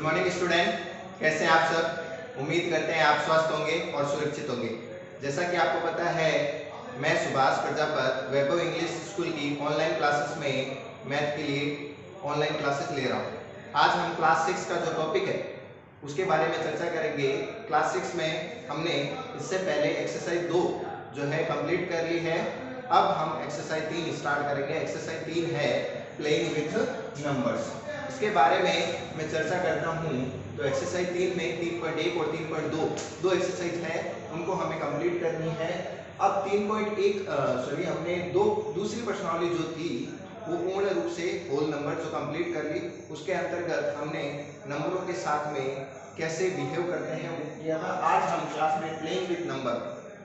Morning student, कैसे हैं आप सब। उम्मीद करते हैं आप स्वस्थ होंगे और सुरक्षित होंगे। जैसा कि आपको पता है, मैं सुभाष प्रजापत वैभव इंग्लिश स्कूल की ऑनलाइन क्लासेस में मैथ के लिए ऑनलाइन क्लासेस ले रहा हूँ। आज हम क्लास 6 का जो टॉपिक है उसके बारे में चर्चा करेंगे। क्लास 6 में हमने इससे पहले एक्सरसाइज 2 जो है कंप्लीट कर ली है। अब हम एक्सरसाइज 3 स्टार्ट करेंगे। एक्सरसाइज 3 है प्लेइंग विथ नंबर्स। इसके बारे में मैं चर्चा करता हूँ। तो एक्सरसाइज 3 में 3.1 और 3.2 दो एक्सरसाइज है, उनको हमें कंप्लीट करनी है। अब 3.1 हमने दूसरी प्रश्नावली जो थी वो पूर्ण रूप से होल नंबर जो कंप्लीट कर ली। उसके अंतर्गत हमने नंबरों के साथ में कैसे बिहेव करते हैं वो किया था। आज हम क्लास में प्लेइंग विथ नंबर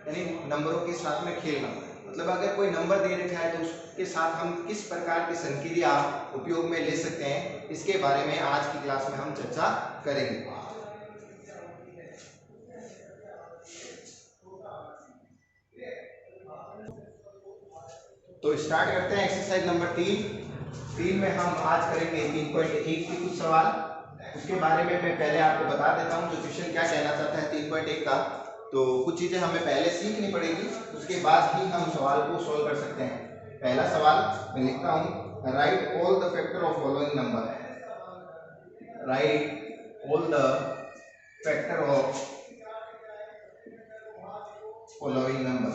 यानी नंबरों के साथ में खेलना, मतलब अगर कोई नंबर दे रखा है तो उसके साथ हम किस प्रकार की संक्रिया उपयोग में ले सकते हैं, इसके बारे में आज की क्लास में हम चर्चा करेंगे। तो स्टार्ट करते हैं एक्सरसाइज नंबर 3 में हम आज करेंगे 3.1 के कुछ सवाल। उसके बारे में मैं पहले आपको बता देता हूं जो क्वेश्चन क्या कहना चाहता है 3.1 का। तो कुछ चीजें हमें पहले सीखनी पड़ेगी, उसके बाद ही हम सवाल को सोल्व कर सकते हैं। पहला सवाल मैं लिखता हूं, right all the factor of following number. Right all the factor of following number.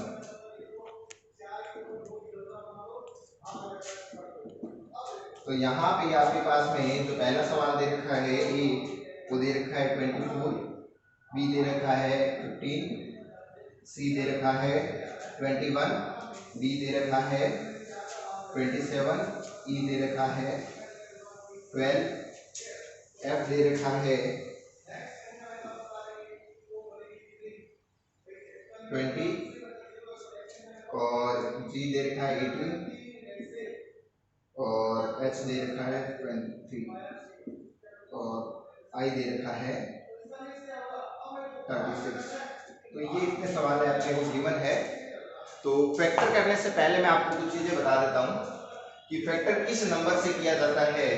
तो यहाँ पे आपके पास में जो पहला सवाल दे रखा है ए, वो दे रखा है 24, बी दे रखा है 15, सी दे रखा है 21, डी दे रखा है 27, ई दे रखा है 12, एफ दे रखा है 20 और जी दे रखा है 18 और एच दे रखा है 23 और आई दे रखा है 36। तो ये इतने सवाल है आपके को गिवन है। तो फैक्टर करने से पहले मैं आपको कुछ चीजें बता देता हूँ कि फैक्टर किस नंबर से किया जाता है।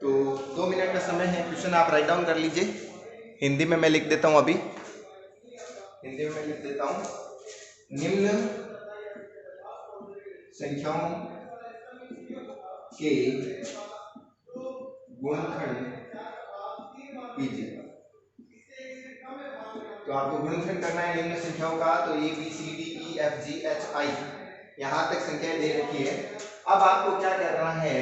तो 2 मिनट का समय है, क्वेश्चन आप राइट डाउन कर लीजिए। हिंदी में मैं लिख देता हूँ, अभी हिंदी में मैं लिख देता हूँ। निम्न संख्याओं के गुणनखंड कीजिए। तो आपको गुणनखंड करना है निम्न संख्याओं का। तो A B C D E F G H I यहाँ तक संख्याएं दे रखी है। अब आपको क्या करना है,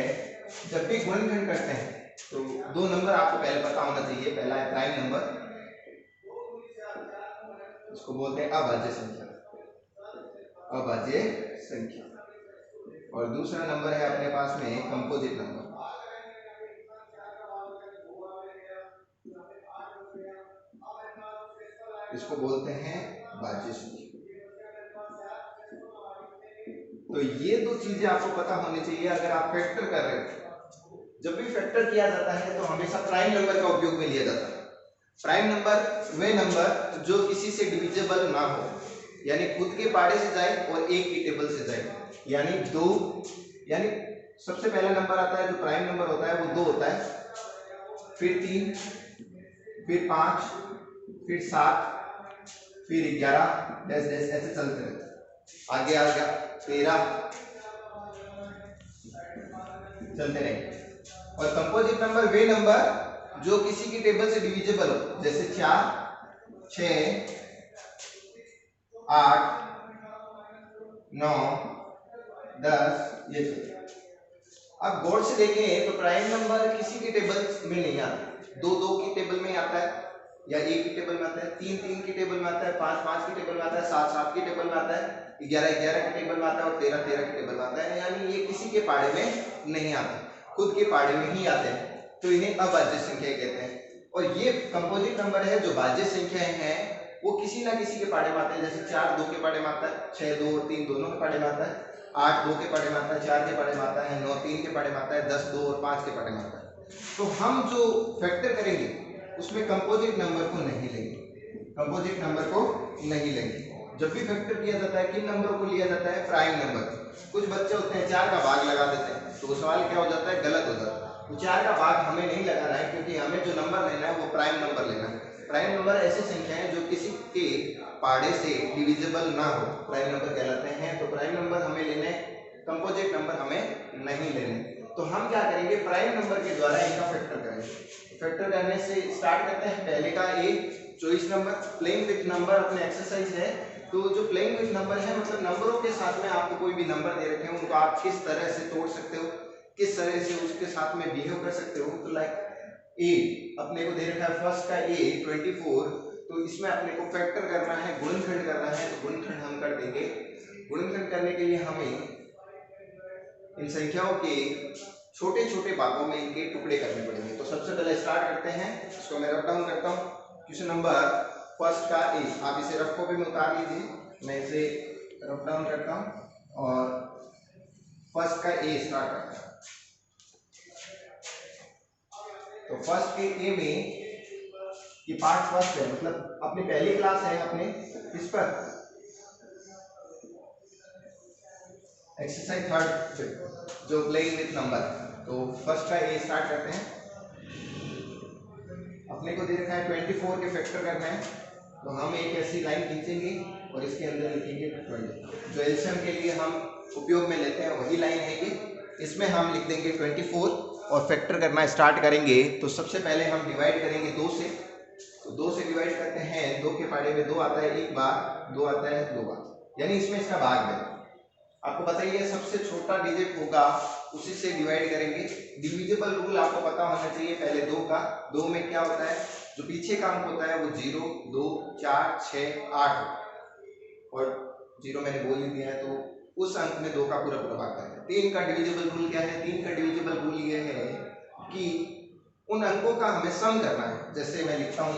जब भी गुणनखंड करते हैं तो दो नंबर आपको पहले पता होना चाहिए। पहला है प्राइम नंबर, इसको बोलते हैं अभाज्य संख्या, अभाज्य संख्या। और दूसरा नंबर है अपने पास में कंपोजिट नंबर, इसको बोलते हैं भाज्य संख्या। तो ये दो चीजें आपको पता होनी चाहिए अगर आप फैक्टर कर रहे हो। जब भी फैक्टर किया जाता है तो हमेशा प्राइम नंबर का उपयोग में लिया जाता है। प्राइम नंबर वे नंबर जो किसी से डिविजिबल ना हो, यानी खुद के पाड़े से जाए और एक की टेबल से जाए। यानी 2, यानी सबसे पहला नंबर आता है जो प्राइम नंबर होता है वो 2 होता है, फिर 3, फिर 5, फिर 7, फिर 11 डैश डैश ऐसे चलते रहते हैं। आगे आ गया 13 चलते रहेंगे। और कंपोजिट नंबर वे नंबर जो किसी की टेबल से डिविजिबल हो, जैसे 4, 6, 8, 9, 10 ये चलते। अब गौर से देखें तो प्राइम नंबर किसी की टेबल में नहीं आता। 2 की टेबल में आता है, या 1 की टेबल में आता है, 3 की टेबल में आता है, 5 की टेबल में आता है, 7 की टेबल में आता है, 11 की टेबल में आता है और 13 की टेबल में आता है। यानी ये किसी के पाड़े में नहीं आते, खुद के पाड़े में ही आते हैं। तो इन्हें अभाज्य संख्या कहते हैं। और ये कंपोजिट नंबर है जो भाज्य संख्याएं हैं वो किसी ना किसी के पाड़े में आते हैं। जैसे 4 2 के पाड़े में आता है, 6 2 और 3 दोनों के पाड़े में आता है, 8 2 के पाड़े में आता है, 4 के पाड़े में आता है, 9 3 के पाड़े में आता है, 10 2 और 5 के पाड़े में आता है। तो हम जो फैक्टर करेंगे उसमें कंपोजिट नंबर को नहीं लेंगे, कंपोजिट नंबर को नहीं लेंगे। जब भी फैक्टर किया जाता है किन नंबरों को लिया जाता है, प्राइम नंबर। कुछ बच्चे होते हैं 4 का भाग लगा देते हैं, तो वो सवाल क्या हो जाता है, गलत हो जाता है। तो 4 का भाग हमें नहीं लगाना है, क्योंकि हमें जो नंबर लेना है वो प्राइम नंबर लेना है। प्राइम नंबर ऐसी संख्या है जो किसी के पाड़े से डिविजिबल ना हो, प्राइम नंबर कहलाते हैं। तो प्राइम नंबर हमें लेने, कंपोजिट नंबर हमें नहीं लेने। तो हम क्या करेंगे, प्राइम नंबर के द्वारा इनका फैक्टर करेंगे। फैक्टर करने से स्टार्ट करते हैं। पहले का ए 24 नंबर, प्लेइंग विथ नंबर अपने एक्सरसाइज है। तो जो प्लेइंग विथ नंबर है मतलब नंबरों के साथ में आपको कोई भी नंबर दे रखे हैं, उनको आप किस तरह से तोड़ सकते हो, किस तरह से उसके साथ में बिहेव कर सकते हो। तो लाइक ए अपने को दे रखा है, फर्स्ट का ए 24, तो इसमें अपने को फैक्टर करना है, गुणनखंड करना है। तो गुणनखंड हम कर देंगे। गुणनखंड करने के लिए हमें इन संख्याओं के छोटे छोटे भागों में इनके टुकड़े करने पड़ेंगे। तो सबसे पहले स्टार्ट करते हैं, इसको मैं रफ डाउन करता हूँ। क्वेश्चन नंबर फर्स्ट का ए, आप इसे रफ कॉपी में उतार लीजिए, मैं इसे रफ डाउन करता हूँ और फर्स्ट का ए स्टार्ट करता हूँ। तो फर्स्ट के ए में ये पार्ट फर्स्ट है, मतलब अपनी पहली क्लास है अपने इस पर एक्सरसाइज थर्ड जो प्लेइंग विथ नंबर। तो फर्स्ट का ए स्टार्ट करते हैं। अपने को दे रखा है 24 के फैक्टर करना है। तो हम एक ऐसी लाइन खींचेंगे और इसके अंदर लिखेंगे 20। जो एलसीएम के लिए हम उपयोग में लेते हैं वही लाइन है ये। इसमें हम लिख देंगे 24 और फैक्टर करना स्टार्ट करेंगे। तो सबसे पहले हम डिवाइड करेंगे 2 से। तो 2 से डिवाइड करते हैं, 2 के पाड़े में 2 आता है एक बार, 2 आता है 2 बार, यानी इसमें इसका भाग है। आपको पता ही है सबसे छोटा डिजिट होगा उसी से डिवाइड करेंगे। डिविजिबल रूल आपको पता होना चाहिए पहले 2 का। 2 में क्या होता है, जो पीछे का अंक होता है वो 0, 2, 4, 6, 8 और 0 मैंने बोल ही दिया है। तो उस अंक में 2 का पूरा पूरा भाग करना है। 3 का डिविजिबल रूल क्या है, 3 का डिविजिबल रूल ये है कि उन अंकों का हमें सम करना है। जैसे मैं लिखता हूँ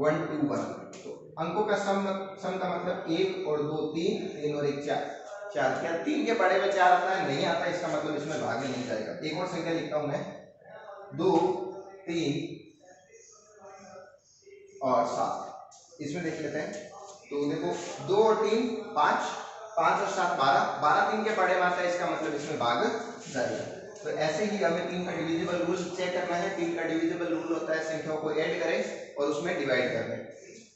1, 2, 1, तो अंकों का सम का मतलब 1 और 2 3, 3 और 1 4। क्या 3 के पाड़े में 4 आता है? नहीं आता, इसका मतलब इसमें भाग ही नहीं जाएगा। एक और संख्या लिखता हूं मैं, 2, 3 और 7। इसमें देख लेते हैं। तो देखो 2 और 3 5, 5 और 7 12, 12 3 के पाड़े में आता है, इसका मतलब इसमें भाग जाएगा। तो ऐसे ही हमें 3 का डिविजिबल रूल चेक करना है। 3 का डिविजिबल रूल होता है संख्याओं को ऐड करें और उसमें डिवाइड कर दें।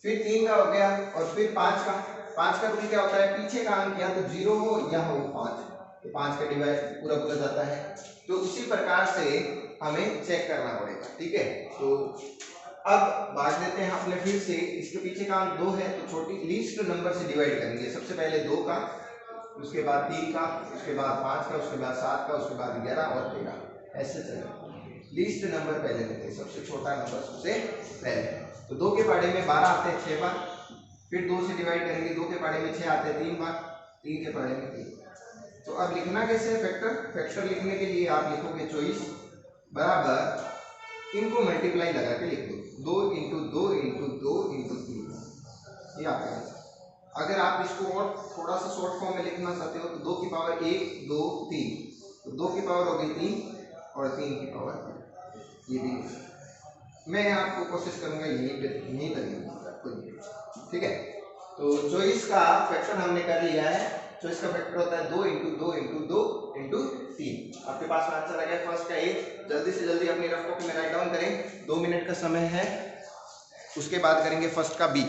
फिर 3 का हो गया और फिर 5 का। 5 का रूल क्या होता है, पीछे का अंक या तो 0 हो या हो 5, तो 5 का डिवाइड पूरा पूरा जाता है। तो उसी प्रकार से हमें चेक करना पड़ेगा, ठीक है। तो अब भाग देते हैं अपने फिर से। इसके पीछे का अंक 2 है, तो छोटी लीस्ट नंबर से डिवाइड करेंगे। सबसे पहले 2 का, उसके बाद 3 का, उसके बाद 5 का, उसके बाद 7 का, उसके बाद 11 और 13, ऐसे चलेगा। लीस्ट नंबर पहले लेते हैं, सबसे छोटा नंबर सबसे पहले। तो 2 के पाड़े में 12 आते हैं 6 बार, फिर 2 से डिवाइड करेंगे, 2 के पाड़े में 6 आते हैं 3 बार, 3 के पाड़े में 3। तो अब लिखना कैसे है फैक्टर लिखने के लिए आप लिखोगे 24 बराबर, इनको मल्टीप्लाई लगा के लिख दो, 2 इंटू 2 इंटू 2 इंटू 3, ये आपका आंसर। अगर आप इसको और थोड़ा सा शॉर्ट फॉर्म में लिखना चाहते हो तो 2 की पावर 1 2 3, तो 2 की पावर होगी 3 और 3 की पावर ये भी। मैं आपको कोशिश करूंगा यही तरीका, ठीक है। तो 24 का फैक्टर हमने कर लिया है। 24 का फैक्टर होता है 2 इंटू 2 इंटू 2 इंटू 3। आपके पास आंसर आ गया फर्स्ट का ए। जल्दी से जल्दी अपनी रफ कॉपी में राइट डाउन करें, 2 मिनट का समय है। उसके बाद करेंगे फर्स्ट का बी।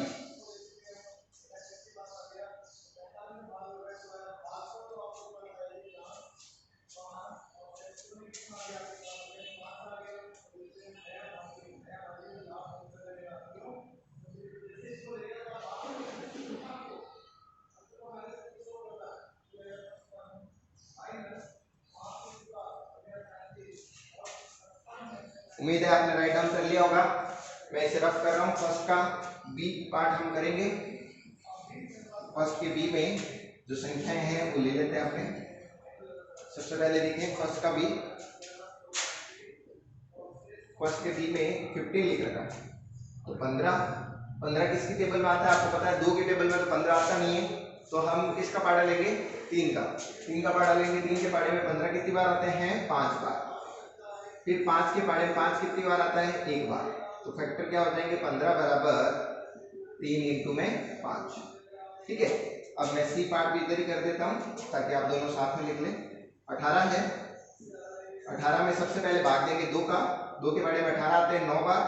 उम्मीद है आपने राइट डाउन कर लिया होगा। मैं इसे रफ कर रहा हूँ। फर्स्ट का बी पार्ट हम करेंगे। फर्स्ट के बी में जो संख्याएं हैं वो ले लेते हैं अपने। सबसे पहले देखें फर्स्ट का बी। फर्स्ट के बी में 15 लिख रखा है, तो 15 किसकी टेबल में आता है आपको पता है। 2 की टेबल में तो 15 आता नहीं है, तो हम किसका पाड़ा लेंगे, 3 का पाड़ा लेंगे। 3 के पाड़े में 15 कितनी बार आते हैं, 5 बार। फिर 5 के पाड़े में 5 कितनी बार आता है, 1 बार। तो फैक्टर क्या हो जाएंगे, 15 बराबर 3 इंटू में 5, ठीक है। अब मैं सी पार्ट भी इधर ही कर देता हूँ ताकि आप दोनों साथ में लिख लें। 18 है, 18 में सबसे पहले भाग देंगे 2 का, 2 के पहाड़े में 18 आते हैं 9 बार।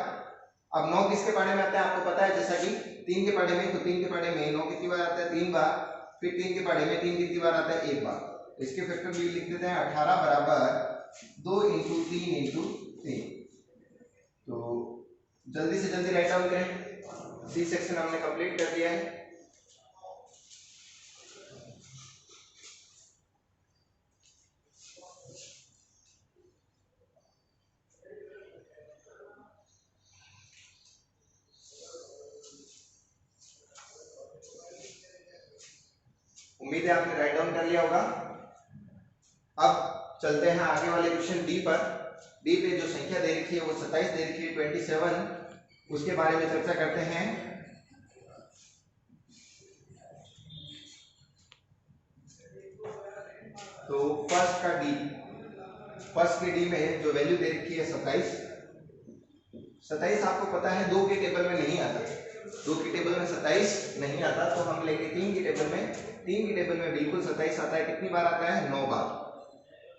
अब 9 किसके पहाड़े में आता है आपको पता है, जैसा कि 3 के पहाड़े में, तो 3 के पहाड़े में 9 कितनी बार आता है 3 बार, फिर 3 के पहाड़े में 3 कितनी बार आता है 1 बार। इसके फैक्टर भी लिख देते हैं 18 बराबर 2 इंटू 3 इंटू 3। तो जल्दी से जल्दी राइट डाउन करें। सी सेक्शन हमने कंप्लीट कर दिया है। उम्मीद है आपने राइट डाउन कर लिया होगा। अब चलते हैं आगे वाले क्वेश्चन डी पर। डी पे जो संख्या दे रखी है वो 27 दे रखी है 27, उसके बारे में चर्चा करते हैं। तो फर्स्ट का डी, फर्स्ट के डी में जो वैल्यू दे रखी है 27, 27 आपको पता है 2 के टेबल में नहीं आता, 2 की टेबल में 27 नहीं आता, तो हम लेंगे 3 की टेबल में। 3 की टेबल में बिल्कुल 27 आता है, कितनी बार आता है 9 बार।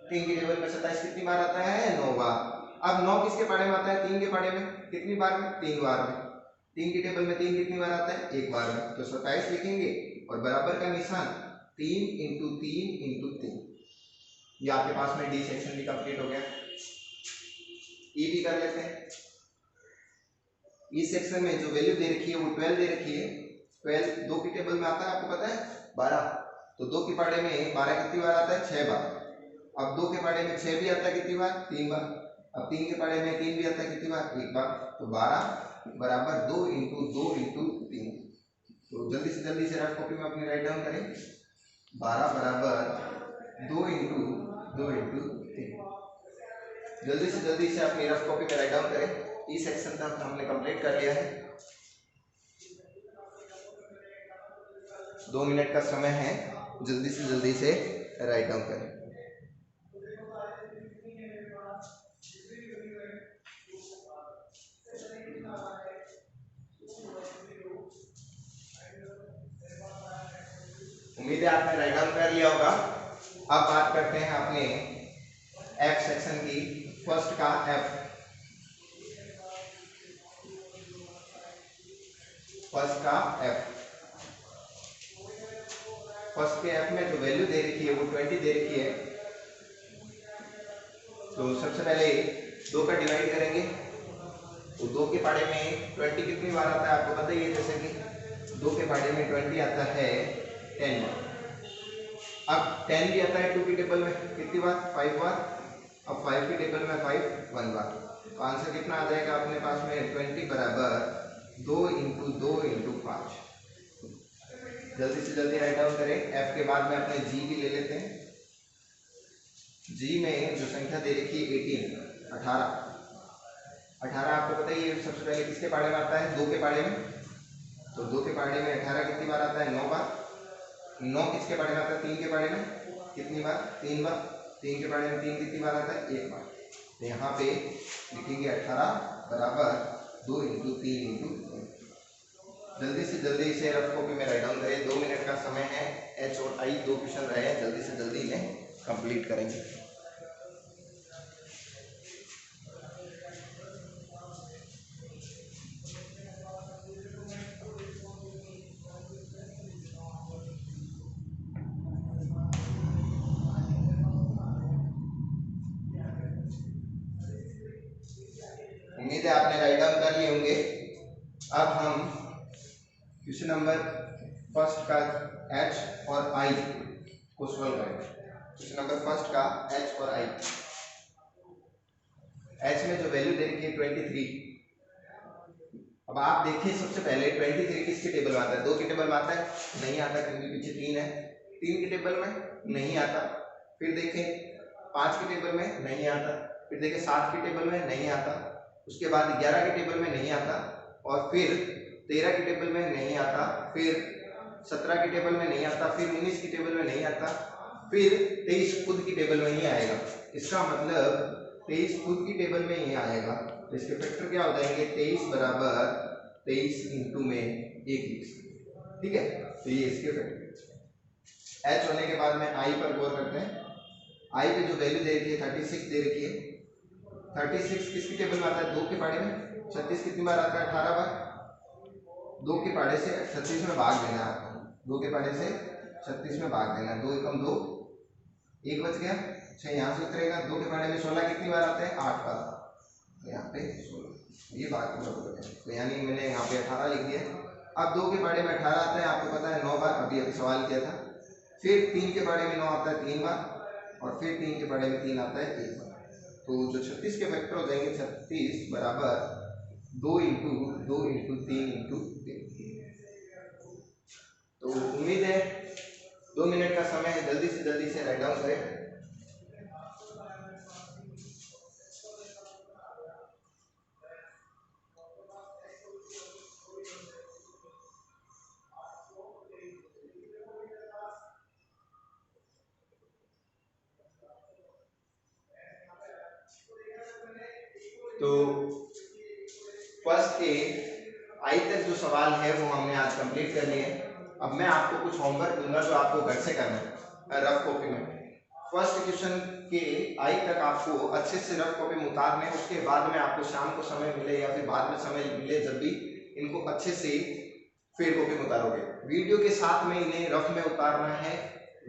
3 की टेबल में 27 कितनी बार आता है 9 बार। अब 9 किसके पाड़े में आता है 3 के पाड़े में, कितनी बार में 3 बार में। 3 की टेबल में 3 कितनी बार आता है 1 बार में, तो 27 लिखेंगे और बराबर का निशान 3 इंटू 3 इंटू 3। ये आपके पास में डी सेक्शन भी कंप्लीट हो गया। ई भी कर लेते हैं। ई सेक्शन में जो वैल्यू दे रखी है वो 12 दे रखी है। 12 2 की टेबल में आता है आपको पता है 12, तो 2 के पाड़े में 12 कितनी बार आता है 6 बार। अब 2 के पाड़े में 6 भी आता है कितनी बार 3 बार। अब 3 के पाड़े में 3 भी आता है कितनी बार 1 बार, तो 12 बराबर 2 इंटू 2 इंटू 3। तो जल्दी से रफ कॉपी में अपनी राइट डाउन करें। 12 बराबर 2 इंटू 2 इंटू 3। जल्दी से जल्दी से अपनी रफ कॉपी में राइट डाउन करें। ई सेक्शन तक हमने कंप्लीट कर लिया है। 2 मिनट का समय है, जल्दी से राइट डाउन करें। उम्मीद है आपने राइट डाउन कर लिया होगा। अब बात करते हैं अपने एफ सेक्शन की। फर्स्ट का एफ, फर्स्ट का एफ, फर्स्ट के एफ में जो वैल्यू दे रखी है वो 20 दे रखी है। तो सबसे पहले 2 का डिवाइड करेंगे, तो 2 के पाड़े में 20 कितनी बार आता है आपको पता ही है, जैसे कि 2 के पाड़े में 20 आता है 10 बार। अब 10 भी आता है 2 की टेबल में कितनी बार 5 बार। अब 5 की टेबल में 5 1 बार, तो आंसर कितना आ जाएगा अपने पास में 20 बराबर 2 इंटू 2 इंटू 5। जल्दी से जल्दी राइट डाउन करें। एफ के बाद में अपने जी भी ले लेते हैं। जी में जो संख्या दे रखी है 18, 18 आपको पता ही है सबसे पहले किसके पाड़े में आता है 2 के पाड़े में, तो 2 के पाड़े में 18 कितनी बार आता है 9 बार। 9 किसके पाड़े में आता है 3 के पाड़े में, कितनी बार 3 बार। 3 के पाड़े में 3 कितनी बार आता है 1 बार, तो यहाँ पे लिखेंगे 18 बराबर 2 इंटू 3 इंटू 3। जल्दी से जल्दी इसे रफ कॉपी में राइट डाउन करें। 2 मिनट का समय है। एच और आई 2 क्वेश्चन रहे हैं, जल्दी से जल्दी इन्हें कंप्लीट करेंगे। उम्मीद है आपने राइट डाउन कर लिए होंगे। अब हम क्वेश्चन नंबर फर्स्ट का एच और आई को सॉल्व करेंगे। क्वेश्चन नंबर फर्स्ट का एच और आई। एच में जो वैल्यू दे रखी है 23। अब आप देखिए सबसे पहले 23 किसके टेबल में आता है 2 की टेबल में आता है नहीं आता, क्योंकि पीछे 3 है। 3 की टेबल में नहीं आता। फिर देखें 5 की टेबल में नहीं आता। फिर देखें 7 की टेबल में नहीं आता। उसके बाद 11 की टेबल में नहीं आता, और फिर 13 की टेबल में नहीं आता, फिर 17 की टेबल में नहीं आता, फिर 19 की टेबल में नहीं आता, फिर 23 खुद की टेबल में ही आएगा। इसका मतलब 23 खुद की टेबल में ही आएगा, तो इसके फैक्टर क्या हो जाएंगे 23 बराबर 23 इंटू में 1। ठीक है, तो ये इसके फैक्टर। एच होने के बाद में आई पर गौर करते हैं। आई पे जो वैल्यू दे रखी है 36 दे रखी है। 36 किसकी टेबल में आता है? 2 के पहाड़े में। 36 कितनी बार आता है? 18 बार। 2 के पहाड़े से 36 में भाग देना है आपको। 2 के पहाड़े से 36 में भाग देना। 2 एकम 2, 1 बच गया। 6 यहाँ से उतरेगा। 2 के पहाड़े में 16 कितनी बार आते हैं? 8 बार। तो यहाँ पे 16, ये भाग पूरा हो गया। तो यानी मैंने यहाँ पे 18 लिख दिया। अब 2 के पहाड़े में 18 आता है, आपको पता है 9 बार, अभी सवाल किया था। फिर 3 के पहाड़े में 9 आता है 3 बार, और फिर 3 के पहाड़े में 3 आता है 1 बार। तो जो 36 के फैक्टर हो जाएंगे 36 बराबर 2 इंटू 2 इंटू 3 इंटू 3। तो उम्मीद है 2 मिनट का समय है, जल्दी से राइट डाउन करें। तो फर्स्ट के आई तक जो सवाल है वो हमने आज कंप्लीट कर लिए। अब मैं आपको कुछ होमवर्क दूंगा जो आपको घर से करना है रफ कॉपी में। फर्स्ट क्वेश्चन के आई तक आपको अच्छे से रफ कॉपी में उतारने, उसके बाद में आपको शाम को समय मिले या फिर बाद में समय मिले, जब भी इनको अच्छे से फेयर कॉपी में उतारोगे। वीडियो के साथ में इन्हें रफ में उतारना है।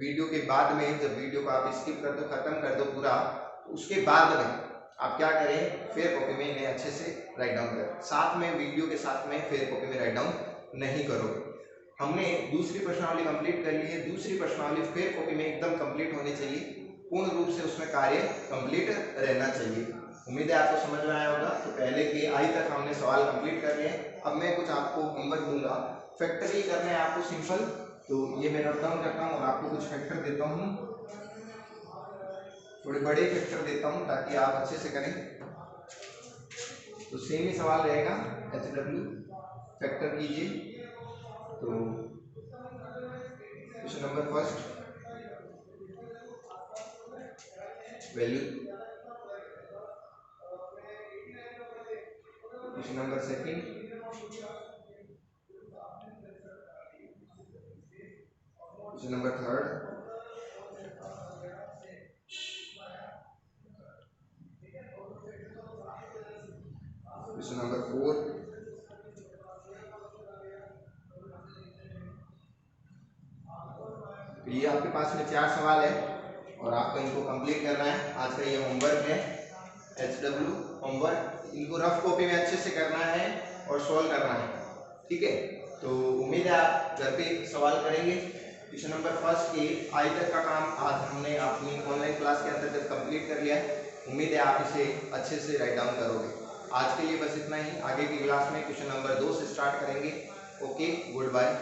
वीडियो के बाद में जब वीडियो को आप स्किप कर दो, खत्म कर दो पूरा, तो उसके बाद में आप क्या करें, फेयर कॉपी में इन्हें अच्छे से राइट डाउन करें। साथ में वीडियो के साथ में फेयर कॉपी में राइट डाउन नहीं करोगे। हमने दूसरी प्रश्नावली कंप्लीट कर ली है। दूसरी प्रश्नावली फेयर कॉपी में एकदम कंप्लीट होनी चाहिए, पूर्ण रूप से उसमें कार्य कंप्लीट रहना चाहिए। उम्मीद है आपको समझ में आया होगा। तो पहले के आई तक हमने सवाल कंप्लीट कर लिए। अब मैं कुछ आपको होमवर्क दूंगा। फैक्टर ही करना है आपको सिंपल। तो ये मैं नोट डाउन करता हूँ और आपको कुछ फैक्टर देता हूँ, थोड़े बड़े फैक्टर देता हूँ ताकि आप अच्छे से करें। तो सेम ही सवाल रहेगा, HW फैक्टर कीजिए। तो question number first value, question number second, question number third, question number 4, तो ये आपके पास में 4 सवाल है और आपको इनको कंप्लीट करना है। आज का ये होमवर्क है, HW होमवर्क। इनको रफ कॉपी में अच्छे से करना है और सॉल्व करना है, ठीक है। तो उम्मीद है आप घर पे सवाल करेंगे। क्वेश्चन नंबर फर्स्ट की आई तक का काम आज हमने अपनी ऑनलाइन क्लास के अंतर्गत कंप्लीट कर लिया है। उम्मीद है आप इसे अच्छे से राइट डाउन करोगे। आज के लिए बस इतना ही। आगे की क्लास में क्वेश्चन नंबर 2 से स्टार्ट करेंगे। Okay, good bye.